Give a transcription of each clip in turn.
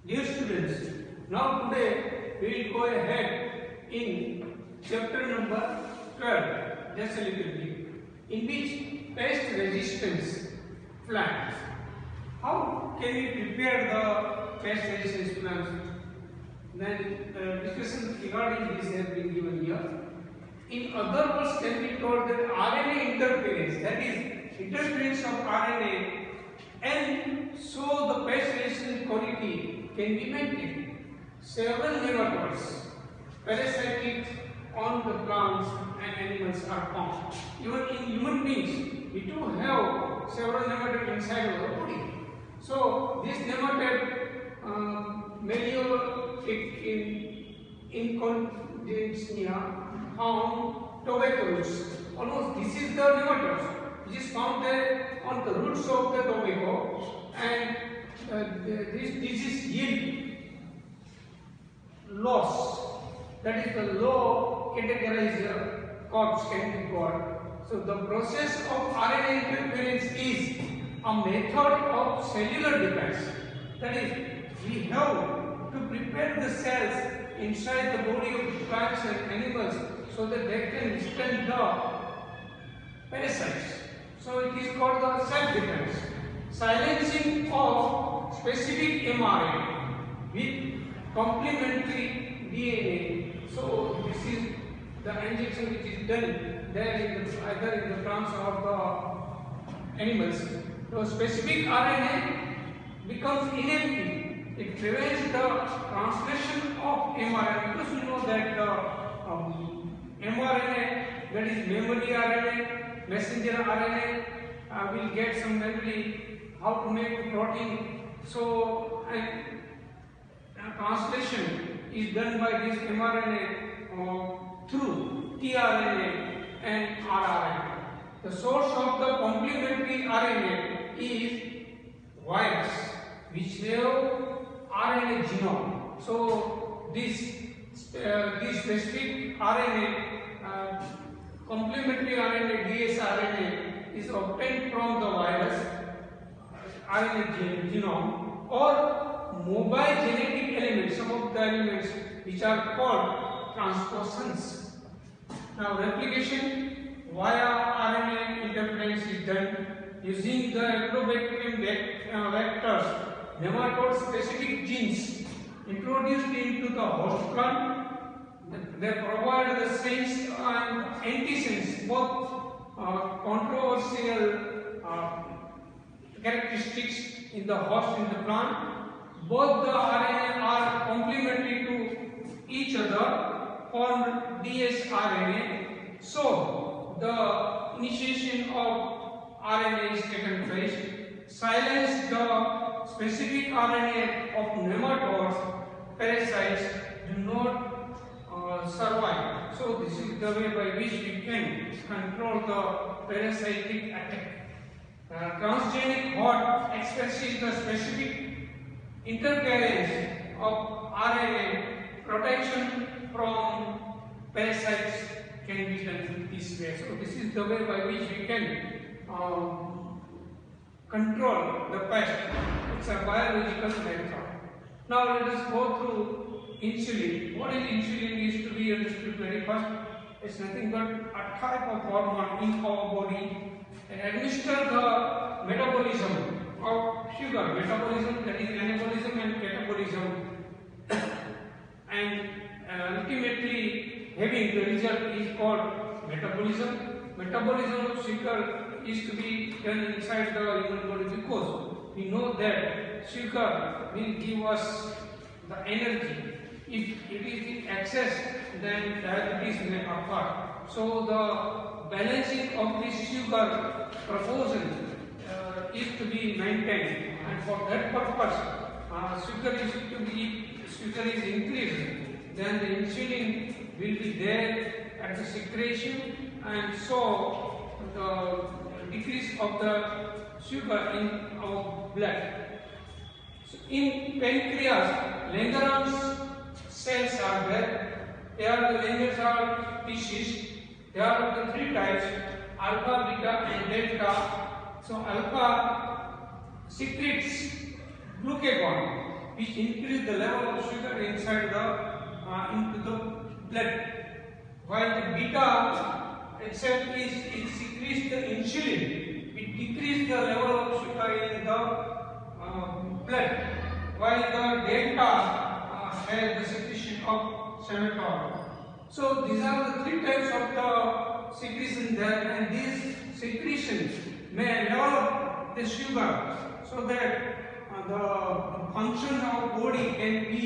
Dear students, now today we will go ahead in chapter number 12, just a little bit, in which pest resistance plants. How can we prepare the pest resistance plants? Then discussion regarding this has been given here. In other words, can be told that RNA interference, that is interference of RNA, and so the pest resistant quality can be maintained. Several nematodes parasitic on the plants and animals are found. Even in human beings, we do have several nematodes inside our body. So this nematode malleolitic in Incontinentia found tuberculosis. Almost this is the nematode which is found there on the roots of the tobacco, and this disease yield loss, that is the low categorizer corpse can be got. So the process of RNA interference is a method of cellular defense. That is, we have to prepare the cells inside the body of plants and animals so that they can withstand the parasites. So it is called the self-defense. Silencing of specific mRNA with complementary DNA. So this is the injection which is done there in the, either in the plants or the animals. So specific RNA becomes inactive. It prevents the translation of mRNA, because we know that mRNA, that is memory RNA, messenger RNA, will get some memory how to make the protein. So translation is done by this mRNA through tRNA and rRNA. The source of the complementary RNA is virus, which have RNA genome. So this specific RNA, complementary RNA, dsRNA, is obtained from the virus RNA genome or mobile genetic elements, some of the elements which are called transposons. Now replication via RNA interference is done using the Agrobacterium vectors, nematode specific genes introduced into the host plant. They provide the sense and antisense, both controversial characteristics in the host in the plant. Both the RNA are complementary to each other, formed dsRNA. So the initiation of RNA is taken place. Silence the specific RNA of nematodes, parasites do not survive. So this is the way by which we can control the parasitic attack. Transgenic hot expresses the specific interference of RNA. Protection from parasites can be done this way. So this is the way by which we can control the pest. It's a biological method. Now let us go through insulin. What is insulin is to be understood very first. It's nothing but a type of hormone in our body and administer the metabolism of sugar. Metabolism, that is anabolism and catabolism, and ultimately having the result is called metabolism. Metabolism of sugar is to be done inside the human body because we know that sugar will give us the energy. If it is in excess, then diabetes may occur. So the balancing of this sugar proportion is to be maintained, and for that purpose, sugar is increased. Then the insulin will be there at the secretion, and so the decrease of the sugar in our blood. So in pancreas, Langerhans cells are there. They are the Langerhans species. There are the three types: alpha, beta, and delta. So alpha secretes glucagon, which increase the level of sugar inside the into the blood, while the beta itself it secretes the insulin. It decreases the level of sugar in the blood, while the delta has the secretion of somatol. So these are the three types of the secretion there, and these secretions may level the sugar so that the function of body can be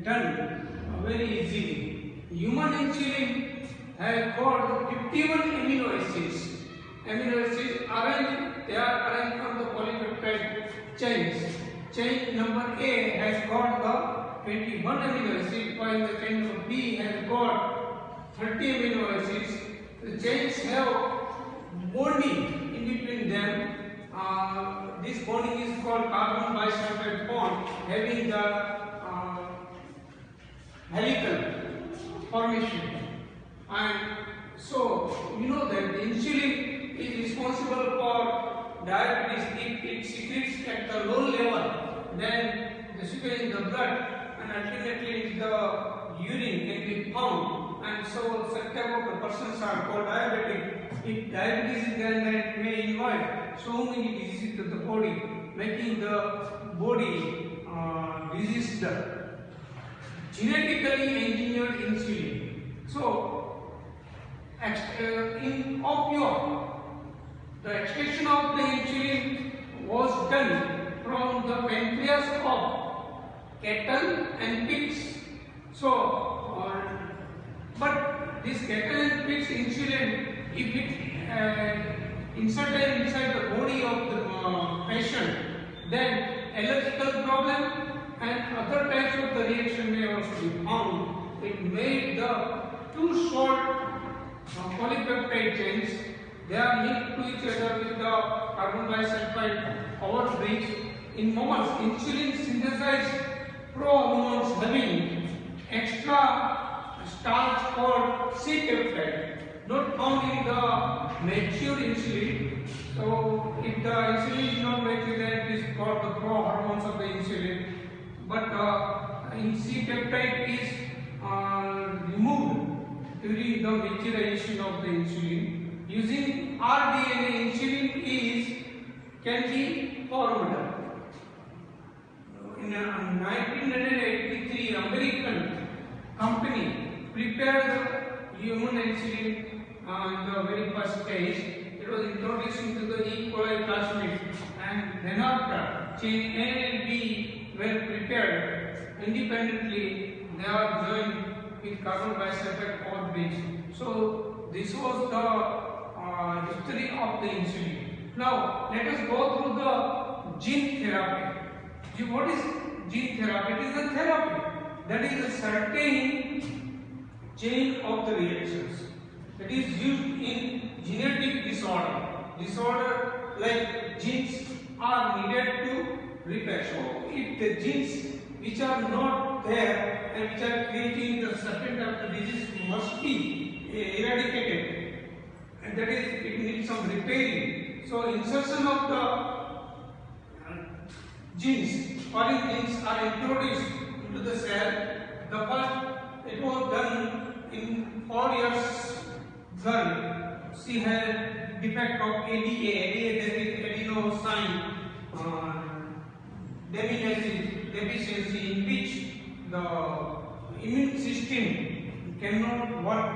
done very easily. Human insulin has got 51 amino acids. Amino acids they are arranged from the polypeptide chains. Chain number A has got the 21 amino acids, while the chain number B has got 30 amino acids. The chains have bonding in between them. This bonding is called carbon bisulfide bond, having the helical formation. And so you know that the insulin is responsible for diabetes. If it secretes at the low level, then the sugar in the blood and ultimately the urine can be found, and so such type of the persons are called diabetic. If diabetes is there, then it may invite so many diseases to the body, making the body resist the genetically engineered insulin. So in opioid, the extraction of the insulin was done from the pancreas of cattle and pigs. So, but this cattle and pigs insulin, if it inserted inside the body of the patient, then allergical problem and other types of the reaction may also be found. It made the two short polypeptide chains. They are linked to each other with the carbon bisulfide power bridge. In mammals, insulin synthesized prohormones having extra starch called C-peptide, not found in the mature insulin. So, if the insulin is not mature, then it is called the prohormones of the insulin. But in C-peptide is removed during the maturation of the insulin. Using rDNA, insulin can be formed. In 1983, American company prepared the human insulin in the very first stage. It was introduced into the E. coli plasmid, and then after chain A and B were prepared independently. They are joined with carbon bisulfide power bridge. So this was the history of the insulin. Now let us go through the gene therapy. What is gene therapy? It is a therapy that is a certain chain of the reactions that is used in genetic disorder like genes are needed to repair. So if the genes which are not there and which are creating the certain type of disease must be eradicated, and that is it needs some repairing. So insertion of the foreign genes are introduced into the cell. The first it was done in 4 years girl. She had defect of ADA. That is adenosine deficiency, in which the immune system cannot work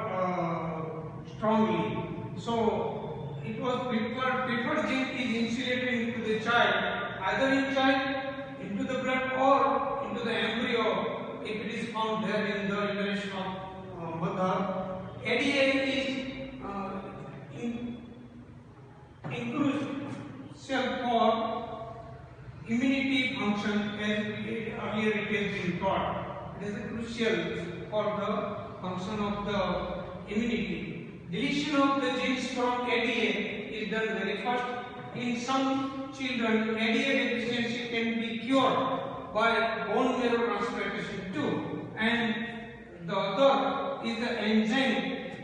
strongly. So it was preferred gene is insulated into the child, either into the blood or into the embryo if it is found there in the uterus of mother. ADA is crucial for immunity function, as earlier it has been taught. It is crucial for the function of the immunity. Deletion of the genes from ADA is done very fast. In some children, ADA deficiency can be cured by bone marrow transplantation too. And the other is the enzyme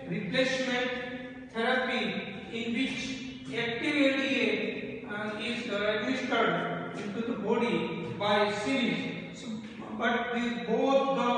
replacement therapy, in which active ADA is administered into the body by series. So but we both got